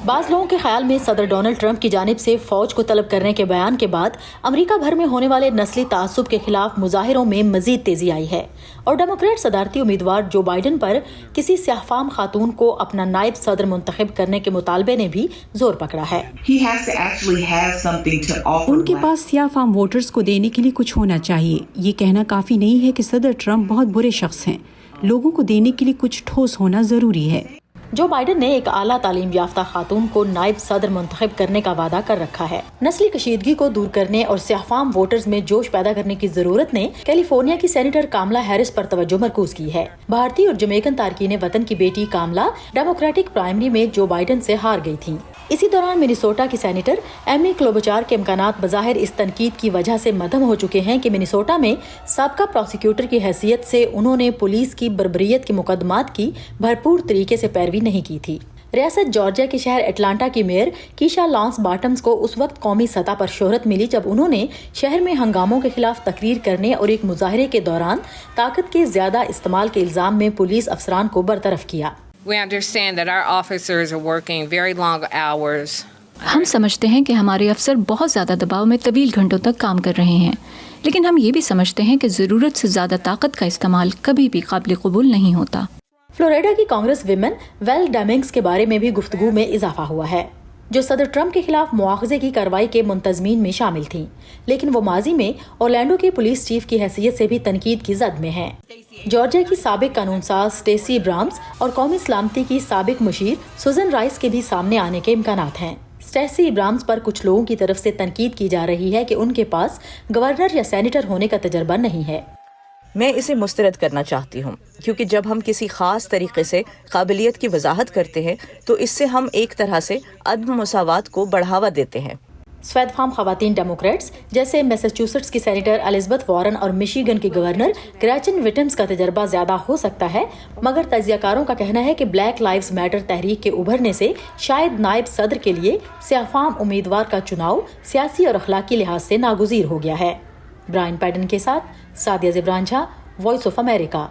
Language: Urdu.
بعض لوگوں کے خیال میں صدر ڈونلڈ ٹرمپ کی جانب سے فوج کو طلب کرنے کے بیان کے بعد امریکہ بھر میں ہونے والے نسلی تعصب کے خلاف مظاہروں میں مزید تیزی آئی ہے اور ڈیموکریٹ صدارتی امیدوار جو بائیڈن پر کسی سیاہ فام خاتون کو اپنا نائب صدر منتخب کرنے کے مطالبے نے بھی زور پکڑا ہے۔ ان کے پاس سیاہ فام ووٹرز کو دینے کے لیے کچھ ہونا چاہیے۔ یہ کہنا کافی نہیں ہے کہ صدر ٹرمپ بہت برے شخص ہیں۔ لوگوں کو دینے کے لیے کچھ ٹھوس ہونا ضروری ہے۔ جو بائیڈن نے ایک اعلیٰ تعلیم یافتہ خاتون کو نائب صدر منتخب کرنے کا وعدہ کر رکھا ہے۔ نسلی کشیدگی کو دور کرنے اور سیاہ فام ووٹرز میں جوش پیدا کرنے کی ضرورت نے کیلیفورنیا کی سینیٹر کاملا ہیرس پر توجہ مرکوز کی ہے۔ بھارتی اور جمیکن تارکین وطن کی بیٹی کاملا ڈیموکریٹک پرائمری میں جو بائیڈن سے ہار گئی تھیں۔ اسی دوران منیسوٹا کی سینیٹر ایمی کلوبچار کے امکانات بظاہر اس تنقید کی وجہ سے مدھم ہو چکے ہیں کہ منیسوٹا میں سابقہ پروسیکیوٹر کی حیثیت سے انہوں نے پولیس کی بربریت کے مقدمات کی بھرپور طریقے سے پیروی نہیں کی تھی۔ ریاست جارجیا کے شہر اٹلانٹا کی میئر کیشا لانس باٹمز کو اس وقت قومی سطح پر شہرت ملی جب انہوں نے شہر میں ہنگاموں کے خلاف تقریر کرنے اور ایک مظاہرے کے دوران طاقت کے زیادہ استعمال کے الزام میں پولیس افسران کو برطرف کیا۔ We understand that our officers are working very long hours. ہم سمجھتے ہیں کہ ہمارے افسر بہت زیادہ دباؤ میں طویل گھنٹوں تک کام کر رہے ہیں، لیکن ہم یہ بھی سمجھتے ہیں کہ ضرورت سے زیادہ طاقت کا استعمال کبھی بھی قابل قبول نہیں ہوتا۔ فلوریڈا کی کانگریس ویمن ویل ڈیمنگز کے بارے میں بھی گفتگو میں اضافہ ہوا ہے، جو صدر ٹرمپ کے خلاف مواخذے کی کارروائی کے منتظمین میں شامل تھیں، لیکن وہ ماضی میں اورلینڈو کے پولیس چیف کی حیثیت سے بھی تنقید کی زد میں ہیں۔ جارجیا کی سابق قانون ساز اسٹیسی ابرامز اور قومی سلامتی کی سابق مشیر سوزن رائس کے بھی سامنے آنے کے امکانات ہیں۔ اسٹیسی ابرامز پر کچھ لوگوں کی طرف سے تنقید کی جا رہی ہے کہ ان کے پاس گورنر یا سینیٹر ہونے کا تجربہ نہیں ہے۔ میں اسے مسترد کرنا چاہتی ہوں، کیونکہ جب ہم کسی خاص طریقے سے قابلیت کی وضاحت کرتے ہیں تو اس سے ہم ایک طرح سے عدم مساوات کو بڑھاوا دیتے ہیں۔ سفید فام خواتین ڈیموکریٹس جیسے میساچوسٹس کی سینیٹر الزبتھ وارن اور مشیگن کی گورنر گریچن وٹمز کا تجربہ زیادہ ہو سکتا ہے، مگر تجزیہ کاروں کا کہنا ہے کہ بلیک لائیوز میٹر تحریک کے ابھرنے سے شاید نائب صدر کے لیے سیاہ فام امیدوار کا چناؤ سیاسی اور اخلاقی لحاظ سے ناگزیر ہو گیا ہے۔ برائن پیڈن کے ساتھ سعدیہ زبران جھا، وائس آف امریکہ۔